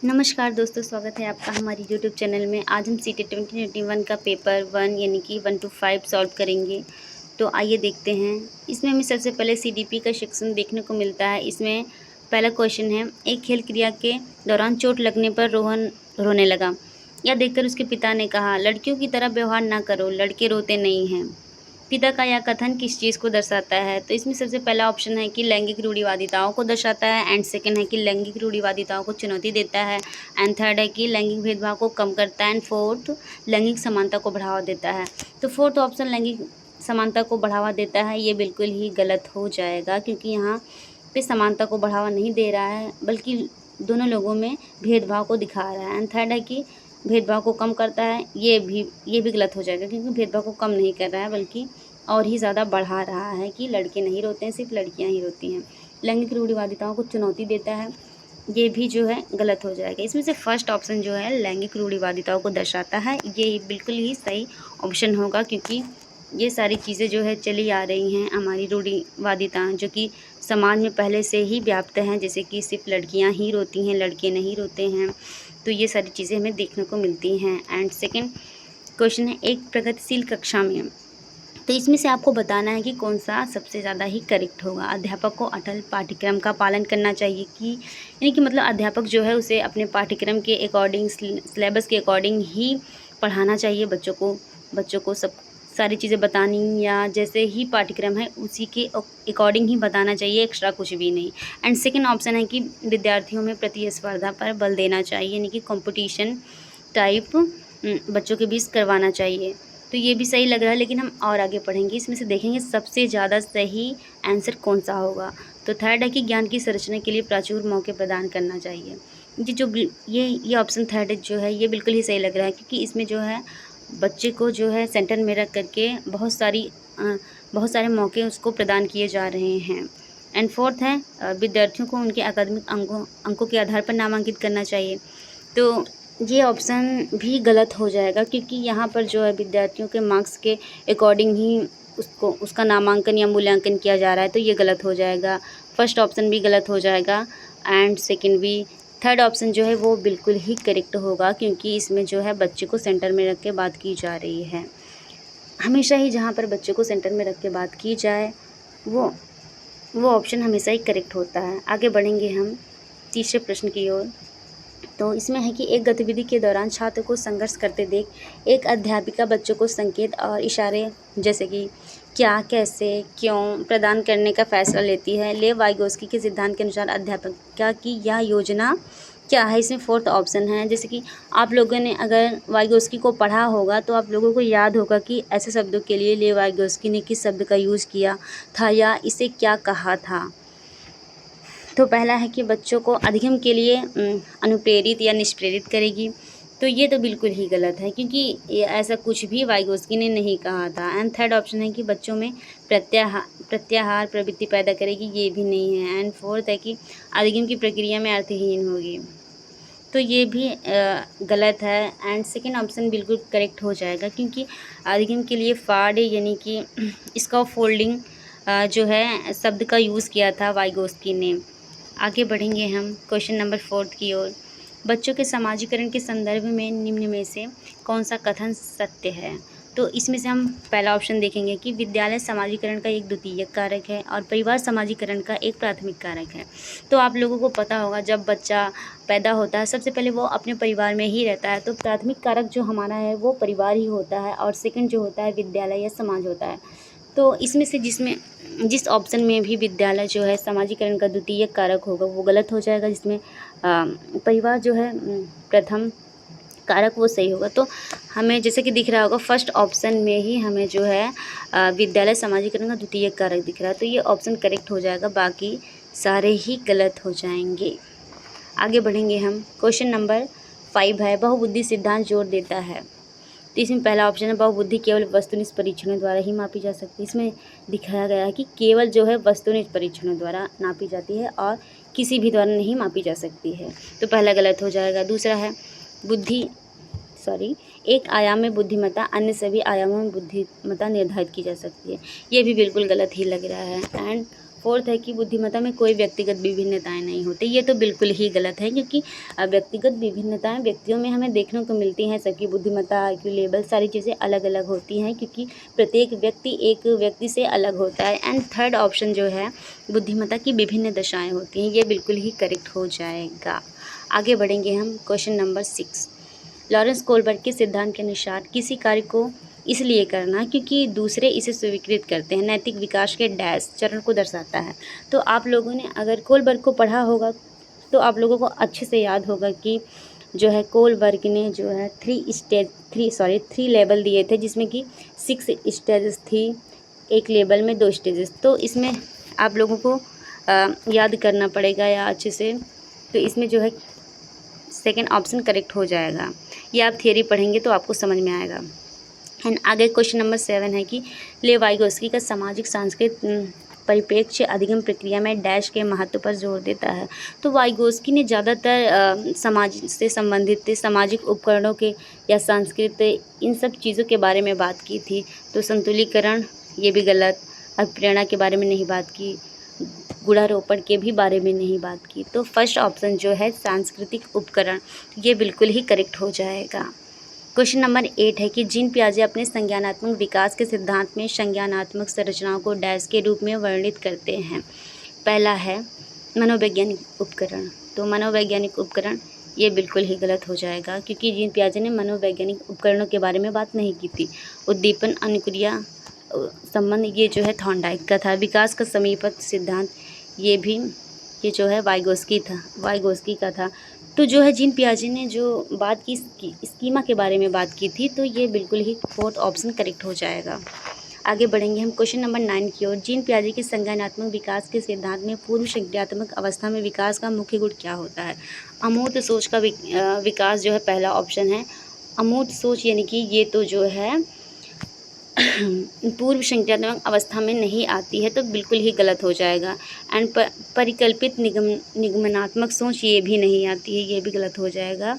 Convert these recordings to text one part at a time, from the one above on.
नमस्कार दोस्तों, स्वागत है आपका हमारी यूट्यूब चैनल में। आज हम सीटेट 2021 का पेपर 1 यानी कि 1 to 5 सॉल्व करेंगे। तो आइए देखते हैं। इसमें हमें सबसे पहले सीडीपी का सेक्शन देखने को मिलता है। इसमें पहला क्वेश्चन है, एक खेल क्रिया के दौरान चोट लगने पर रोहन रोने लगा। यह देखकर उसके पिता ने कहा, लड़कियों की तरह व्यवहार ना करो, लड़के रोते नहीं हैं। पिता का यह कथन किस चीज़ को दर्शाता है? तो इसमें सबसे पहला ऑप्शन है कि लैंगिक रूढ़िवादिताओं को दर्शाता है, एंड सेकंड है कि लैंगिक रूढ़िवादिताओं को चुनौती देता है, एंड थर्ड है कि लैंगिक भेदभाव को कम करता है, एंड फोर्थ लैंगिक समानता को बढ़ावा देता है। तो फोर्थ ऑप्शन लैंगिक समानता को बढ़ावा देता है, ये बिल्कुल ही गलत हो जाएगा, क्योंकि यहाँ पे समानता को बढ़ावा नहीं दे रहा है, बल्कि दोनों लोगों में भेदभाव को दिखा रहा है। एंड थर्ड है कि भेदभाव को कम करता है, ये भी गलत हो जाएगा, क्योंकि भेदभाव को कम नहीं कर रहा है बल्कि और ही ज़्यादा बढ़ा रहा है कि लड़के नहीं रोते हैं, सिर्फ लड़कियां ही रोती हैं। लैंगिक रूढ़िवादिताओं को चुनौती देता है, ये भी जो है गलत हो जाएगा। इसमें से फर्स्ट ऑप्शन जो है लैंगिक रूढ़िवादिताओं को दर्शाता है, ये बिल्कुल ही सही ऑप्शन होगा, क्योंकि ये सारी चीज़ें जो है चली आ रही हैं हमारी रूढ़िवादिता, जो कि समाज में पहले से ही व्याप्त हैं, जैसे कि सिर्फ लड़कियां ही रोती हैं, लड़के नहीं रोते हैं। तो ये सारी चीज़ें हमें देखने को मिलती हैं। एंड सेकेंड क्वेश्चन है, एक प्रगतिशील कक्षा में, तो इसमें से आपको बताना है कि कौन सा सबसे ज़्यादा ही करेक्ट होगा। अध्यापक को अटल पाठ्यक्रम का पालन करना चाहिए, कि यानी कि मतलब अध्यापक जो है उसे अपने पाठ्यक्रम के अकॉर्डिंग, सिलेबस के अकॉर्डिंग ही पढ़ाना चाहिए बच्चों को सब सारी चीज़ें बतानी, या जैसे ही पाठ्यक्रम है उसी के अकॉर्डिंग ही बताना चाहिए, एक्स्ट्रा कुछ भी नहीं। एंड सेकेंड ऑप्शन है कि विद्यार्थियों में प्रतिस्पर्धा पर बल देना चाहिए, यानी कि कॉम्पिटिशन टाइप बच्चों के बीच करवाना चाहिए। तो ये भी सही लग रहा है, लेकिन हम और आगे पढ़ेंगे, इसमें से देखेंगे सबसे ज़्यादा सही आंसर कौन सा होगा। तो थर्ड है कि ज्ञान की संरचना के लिए प्रचुर मौके प्रदान करना चाहिए। ये ऑप्शन थर्ड जो है ये बिल्कुल ही सही लग रहा है, क्योंकि इसमें जो है बच्चे को जो है सेंटर में रख करके बहुत सारे मौके उसको प्रदान किए जा रहे हैं। एंड फोर्थ है विद्यार्थियों को उनके अकादमिक अंकों के आधार पर नामांकित करना चाहिए। तो ये ऑप्शन भी गलत हो जाएगा, क्योंकि यहाँ पर जो है विद्यार्थियों के मार्क्स के अकॉर्डिंग ही उसका नामांकन या मूल्यांकन किया जा रहा है, तो ये गलत हो जाएगा। फर्स्ट ऑप्शन भी गलत हो जाएगा, एंड सेकंड भी। थर्ड ऑप्शन जो है वो बिल्कुल ही करेक्ट होगा, क्योंकि इसमें जो है बच्चे को सेंटर में रख के बात की जा रही है। हमेशा ही जहाँ पर बच्चे को सेंटर में रख के बात की जाए वो ऑप्शन हमेशा ही करेक्ट होता है। आगे बढ़ेंगे हम तीसरे प्रश्न की ओर। तो इसमें है कि एक गतिविधि के दौरान छात्र को संघर्ष करते देख एक अध्यापिका बच्चों को संकेत और इशारे, जैसे कि क्या, कैसे, क्यों प्रदान करने का फैसला लेती है। लेव वाइगोस्की के सिद्धांत के अनुसार अध्यापिका की यह योजना क्या है? इसमें फोर्थ ऑप्शन है। जैसे कि आप लोगों ने अगर वाइगोस्की को पढ़ा होगा तो आप लोगों को याद होगा कि ऐसे शब्दों के लिए लेव वाइगोस्की ने किस शब्द का यूज़ किया था या इसे क्या कहा था। तो पहला है कि बच्चों को अधिगम के लिए अनुप्रेरित या निष्प्रेरित करेगी। तो ये तो बिल्कुल ही गलत है, क्योंकि ये ऐसा कुछ भी वाइगोस्की ने नहीं कहा था। एंड थर्ड ऑप्शन है कि बच्चों में प्रत्याहार प्रवृत्ति पैदा करेगी, ये भी नहीं है। एंड फोर्थ है कि अधिगम की प्रक्रिया में अर्थहीन होगी, तो ये भी गलत है। एंड सेकेंड ऑप्शन बिल्कुल करेक्ट हो जाएगा, क्योंकि अधिगम के लिए फाड़ यानी कि इसका फोल्डिंग जो है शब्द का यूज़ किया था वाइगोस्की ने। आगे बढ़ेंगे हम क्वेश्चन नंबर 4 की ओर। बच्चों के समाजीकरण के संदर्भ में निम्न में से कौन सा कथन सत्य है? तो इसमें से हम पहला ऑप्शन देखेंगे कि विद्यालय समाजीकरण का एक द्वितीयक कारक है और परिवार समाजीकरण का एक प्राथमिक कारक है। तो आप लोगों को पता होगा, जब बच्चा पैदा होता है सबसे पहले वो अपने परिवार में ही रहता है, तो प्राथमिक कारक जो हमारा है वो परिवार ही होता है, और सेकंड जो होता है विद्यालय या समाज होता है। तो इसमें से जिस ऑप्शन में भी विद्यालय जो है समाजीकरण का द्वितीयक कारक होगा वो गलत हो जाएगा, जिसमें परिवार जो है प्रथम कारक वो सही होगा। तो हमें जैसे कि दिख रहा होगा फर्स्ट ऑप्शन में ही हमें जो है विद्यालय समाजीकरण का द्वितीयक कारक दिख रहा है, तो ये ऑप्शन करेक्ट हो जाएगा, बाकी सारे ही गलत हो जाएंगे। आगे बढ़ेंगे हम। क्वेश्चन नंबर 5 है, बहुबुद्धि सिद्धांत जोर देता है। तो इसमें पहला ऑप्शन है बहुबुद्धि केवल वस्तुनिष्ठ परीक्षणों द्वारा ही मापी जा सकती है। इसमें दिखाया गया है कि केवल जो है वस्तुनिष्ठ परीक्षणों द्वारा नापी जाती है और किसी भी द्वारा नहीं मापी जा सकती है, तो पहला गलत हो जाएगा। दूसरा है एक आयाम में बुद्धिमत्ता अन्य सभी आयामों में बुद्धिमत्ता निर्धारित की जा सकती है, ये भी बिल्कुल गलत ही लग रहा है। एंड फोर्थ है कि बुद्धिमत्ता में कोई व्यक्तिगत विभिन्नताएं नहीं होती। ये तो बिल्कुल ही गलत है, क्योंकि व्यक्तिगत विभिन्नताएं व्यक्तियों में हमें देखने को मिलती हैं। सबकी बुद्धिमत्ता, आईक्यू लेवल, सारी चीज़ें अलग अलग होती हैं, क्योंकि प्रत्येक व्यक्ति एक व्यक्ति से अलग होता है। एंड थर्ड ऑप्शन जो है, बुद्धिमत्ता की विभिन्न दशाएँ होती हैं, ये बिल्कुल ही करेक्ट हो जाएगा। आगे बढ़ेंगे हम क्वेश्चन नंबर 6। लॉरेंस कोलबर्ग के सिद्धांत के अनुसार किसी कार्य को इसलिए करना क्योंकि दूसरे इसे स्वीकृत करते हैं नैतिक विकास के डैश चरण को दर्शाता है। तो आप लोगों ने अगर कोलबर्ग को पढ़ा होगा तो आप लोगों को अच्छे से याद होगा कि जो है कोलबर्ग ने जो है थ्री लेवल दिए थे, जिसमें कि 6 स्टेजेस थी, एक लेवल में 2 स्टेजेस। तो इसमें आप लोगों को याद करना पड़ेगा या अच्छे से, तो इसमें जो है सेकेंड ऑप्शन करेक्ट हो जाएगा। ये आप थियरी पढ़ेंगे तो आपको समझ में आएगा। एंड आगे क्वेश्चन नंबर 7 है कि लेव वाइगोस्की का सामाजिक सांस्कृतिक परिप्रेक्ष्य अधिगम प्रक्रिया में डैश के महत्व पर जोर देता है। तो वाइगोस्की ने ज़्यादातर समाज से संबंधित सामाजिक उपकरणों के या सांस्कृतिक इन सब चीज़ों के बारे में बात की थी। तो संतुलीकरण ये भी गलत, अभिप्रेरणा के बारे में नहीं बात की, गुणारोपण के भी बारे में नहीं बात की। तो फर्स्ट ऑप्शन जो है सांस्कृतिक उपकरण, ये बिल्कुल ही करेक्ट हो जाएगा। क्वेश्चन नंबर 8 है कि जीन पियाजे अपने संज्ञानात्मक विकास के सिद्धांत में संज्ञानात्मक संरचनाओं को डैश के रूप में वर्णित करते हैं। पहला है मनोवैज्ञानिक उपकरण। तो मनोवैज्ञानिक उपकरण ये बिल्कुल ही गलत हो जाएगा, क्योंकि जीन पियाजे ने मनोवैज्ञानिक उपकरणों के बारे में बात नहीं की थी। उद्दीपन अनुक्रिया संबंध ये जो है थॉर्नडाइक का था। विकास का समीपस्थ सिद्धांत ये जो है वाइगोस्की का था। तो जो है जीन पियाजे ने जो बात की स्कीमा के बारे में बात की थी, तो ये बिल्कुल ही फोर्थ ऑप्शन करेक्ट हो जाएगा। आगे बढ़ेंगे हम क्वेश्चन नंबर 9 की ओर। जीन पियाजे के संज्ञानात्मक विकास के सिद्धांत में पूर्व संज्ञानात्मक अवस्था में विकास का मुख्य गुण क्या होता है? अमूर्त सोच का विकास जो है पहला ऑप्शन है। अमूर्त सोच यानी कि ये तो जो है पूर्व संज्ञानात्मक अवस्था में नहीं आती है, तो बिल्कुल ही गलत हो जाएगा। एंड परिकल्पित निगमनात्मक सोच ये भी नहीं आती है, ये भी गलत हो जाएगा।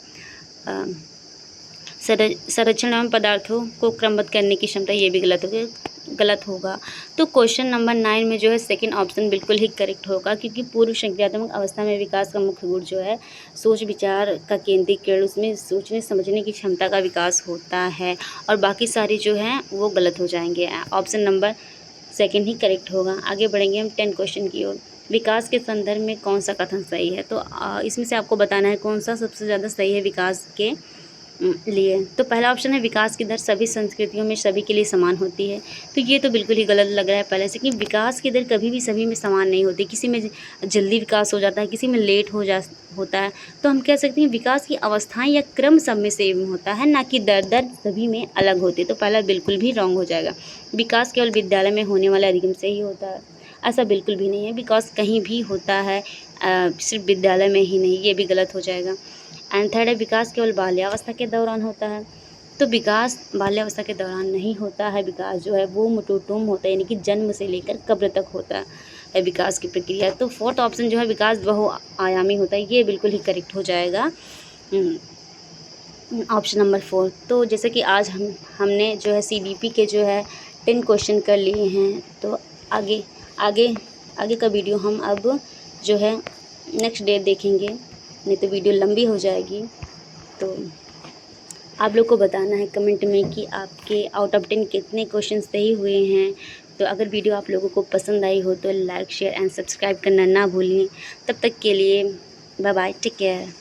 संरक्षण एवं पदार्थों को क्रमबद्ध करने की क्षमता ये भी गलत होगा। तो क्वेश्चन नंबर 9 में जो है सेकंड ऑप्शन बिल्कुल ही करेक्ट होगा, क्योंकि पूर्व संज्ञानात्मक अवस्था में विकास का मुख्य गुण जो है सोच विचार का केंद्रीकरण, उसमें सोचने समझने की क्षमता का विकास होता है, और बाकी सारी जो हैं वो गलत हो जाएंगे। ऑप्शन नंबर सेकंड ही करेक्ट होगा। आगे बढ़ेंगे हम 10 क्वेश्चन की ओर। विकास के संदर्भ में कौन सा कथन सही है? तो इसमें से आपको बताना है कौन सा सबसे ज़्यादा सही है विकास के लिए। तो पहला ऑप्शन है विकास की दर सभी संस्कृतियों में सभी के लिए समान होती है। तो ये तो बिल्कुल ही गलत लग रहा है पहले से, कि विकास की दर कभी भी सभी में समान नहीं होती। किसी में जल्दी विकास हो जाता है, किसी में लेट होता है। तो हम कह सकते हैं विकास की अवस्थाएं या क्रम सब में सेम होता है, ना कि दर सभी में अलग होती है। तो पहला बिल्कुल भी रॉन्ग हो जाएगा। विकास केवल विद्यालय में होने वाले अधिगम से ही होता है, ऐसा बिल्कुल भी नहीं है। विकास कहीं भी होता है, सिर्फ विद्यालय में ही नहीं, ये भी गलत हो जाएगा। एंड थर्ड है विकास केवल बाल्यावस्था के दौरान होता है। तो विकास बाल्यावस्था के दौरान नहीं होता है। विकास जो है वो मुटुटुम होता है, यानी कि जन्म से लेकर कब्र तक होता है विकास की प्रक्रिया। तो फोर्थ ऑप्शन जो है विकास बहुआयामी होता है, ये बिल्कुल ही करेक्ट हो जाएगा, ऑप्शन नंबर 4। तो जैसे कि आज हमने जो है CDP के जो है 10 क्वेश्चन कर लिए हैं। तो आगे का वीडियो हम अब जो है नेक्स्ट डे देखेंगे, नहीं तो वीडियो लंबी हो जाएगी। तो आप लोग को बताना है कमेंट में कि आपके आउट ऑफ 10 कितने क्वेश्चन सही हुए हैं। तो अगर वीडियो आप लोगों को पसंद आई हो तो लाइक शेयर एंड सब्सक्राइब करना ना भूलें। तब तक के लिए बाय बाय, टेक केयर।